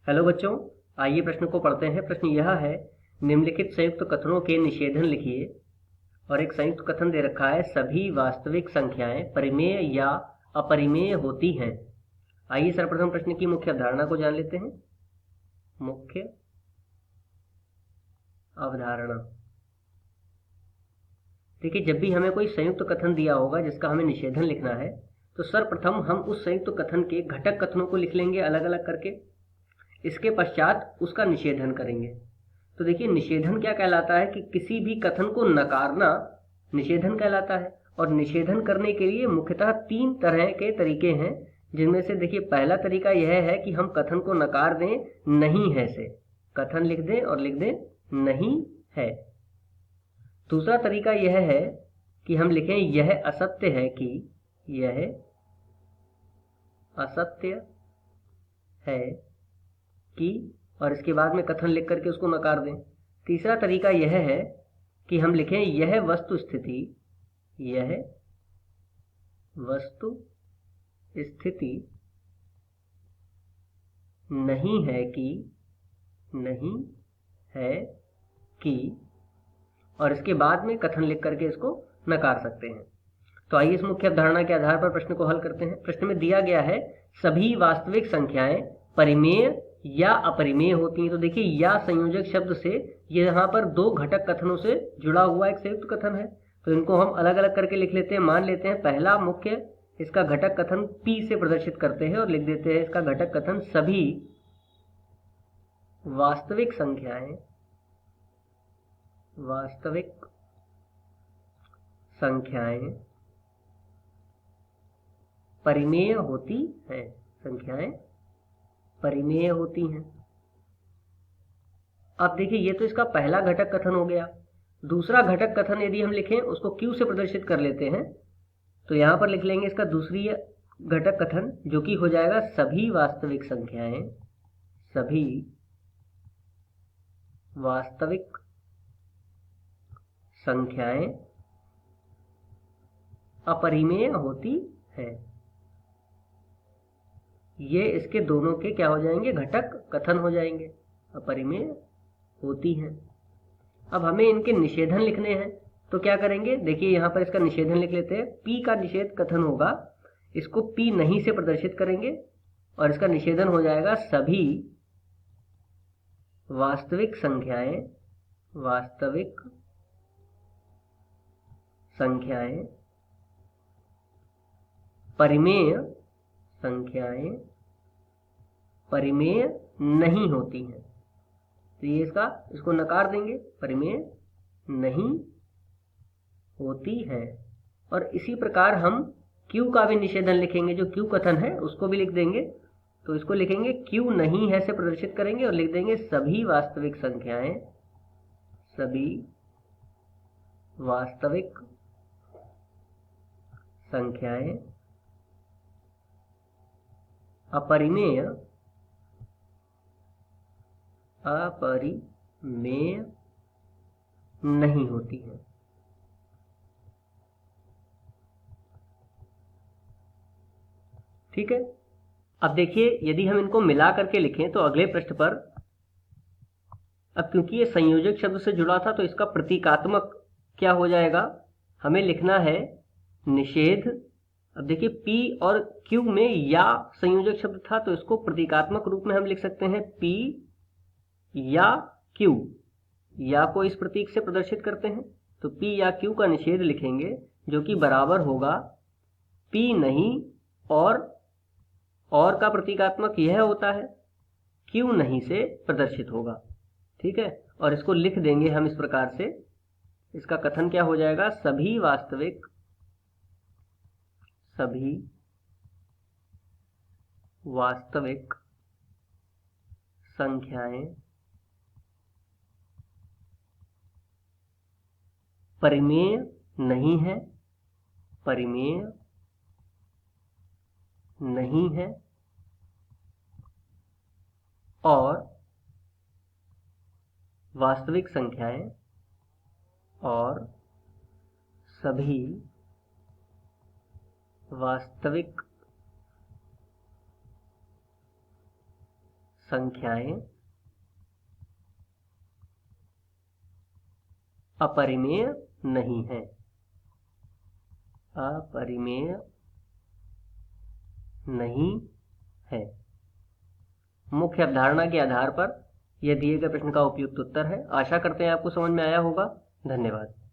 Hello बच्चों, आइए प्रश्न को पढ़ते हैं। प्रश्न यह है, निम्नलिखित संयुक्त कथनों के निषेधन लिखिए। और एक संयुक्त कथन दे रखा है, सभी वास्तविक संख्याएं परिमेय या अपरिमेय होती हैं। आइए सर्वप्रथम प्रश्न की मुख्य अवधारणा को जान लेते हैं। मुख्य अवधारणा। देखिए, जब भी हमें कोई संयुक्त कथन दिया होगा जिसका हमें निषेधन लिखना है, तो सर्वप्रथम हम उस संयुक्त कथन के घटक कथनों को लिख लेंगे अलग अलग करके। इसके पश्चात उसका निषेधन करेंगे। तो देखिए, निषेधन क्या कहलाता है कि किसी भी कथन को नकारना निषेधन कहलाता है। और निषेधन करने के लिए मुख्यतः 3 तरह के तरीके हैं, जिनमें से देखिए पहला तरीका यह है कि हम कथन को नकार दें नहीं है से। कथन लिख दें और लिख दें नहीं है। दूसरा तरीका यह है कि हम लिखें यह असत्य है कि, यह असत्य है कि, और इसके बाद में कथन लिख करके उसको नकार दें। तीसरा तरीका यह है कि हम लिखें यह वस्तु स्थिति, यह वस्तु स्थिति नहीं है कि, नहीं है कि, और इसके बाद में कथन लिख करके इसको नकार सकते हैं। तो आइए इस मुख्य अवधारणा के आधार पर प्रश्न को हल करते हैं। प्रश्न में दिया गया है, सभी वास्तविक संख्याएं परिमेय या अपरिमेय होती हैं। तो देखिए, या संयोजक शब्द से ये यहाँ पर 2 घटक कथनों से जुड़ा हुआ एक संयुक्त कथन है। तो इनको हम अलग अलग करके लिख लेते हैं। मान लेते हैं पहला मुख्य इसका घटक कथन P से प्रदर्शित करते हैं और लिख देते हैं इसका घटक कथन सभी वास्तविक संख्याएं, वास्तविक संख्याएं परिमेय होती हैं। संख्याएं परिमेय होती हैं। अब देखिए, ये तो इसका पहला घटक कथन हो गया। दूसरा घटक कथन यदि हम लिखें, उसको Q से प्रदर्शित कर लेते हैं। तो यहां पर लिख लेंगे इसका दूसरी घटक कथन, जो कि हो जाएगा सभी वास्तविक संख्याएं, सभी वास्तविक संख्याएं अपरिमेय होती हैं। ये इसके दोनों के क्या हो जाएंगे, घटक कथन हो जाएंगे, अपरिमेय होती हैं। अब हमें इनके निषेधन लिखने हैं। तो क्या करेंगे, देखिए यहां पर इसका निषेधन लिख लेते हैं। P का निषेध कथन होगा, इसको P नहीं से प्रदर्शित करेंगे और इसका निषेधन हो जाएगा सभी वास्तविक संख्याएं, वास्तविक संख्याएं परिमेय संख्याएं परिमेय नहीं होती हैं। तो ये इसको नकार देंगे, परिमेय नहीं होती है। और इसी प्रकार हम Q का भी निषेधन लिखेंगे, जो Q कथन है उसको भी लिख देंगे। तो इसको लिखेंगे Q नहीं है से प्रदर्शित करेंगे और लिख देंगे सभी वास्तविक संख्याएं, सभी वास्तविक संख्याएं अपरिमेय नहीं होती है। ठीक है। अब देखिए, यदि हम इनको मिला करके लिखें तो अगले पृष्ठ पर, अब क्योंकि ये संयोजक शब्द से जुड़ा था तो इसका प्रतीकात्मक क्या हो जाएगा, हमें लिखना है निषेध। अब देखिए, P और Q में या संयोजक शब्द था, तो इसको प्रतीकात्मक रूप में हम लिख सकते हैं P या Q। या को इस प्रतीक से प्रदर्शित करते हैं। तो P या Q का निषेध लिखेंगे, जो कि बराबर होगा P नहीं और का प्रतीकात्मक यह होता है, Q नहीं से प्रदर्शित होगा। ठीक है। और इसको लिख देंगे हम इस प्रकार से। इसका कथन क्या हो जाएगा, सभी वास्तविक संख्याएं परिमेय नहीं है, परिमेय नहीं है, और वास्तविक संख्याएं और सभी वास्तविक संख्याएं अपरिमेय नहीं है। अपरिमेय नहीं है। मुख्य अवधारणा के आधार पर यह दिए गए प्रश्न का उपयुक्त उत्तर है। आशा करते हैं आपको समझ में आया होगा। धन्यवाद।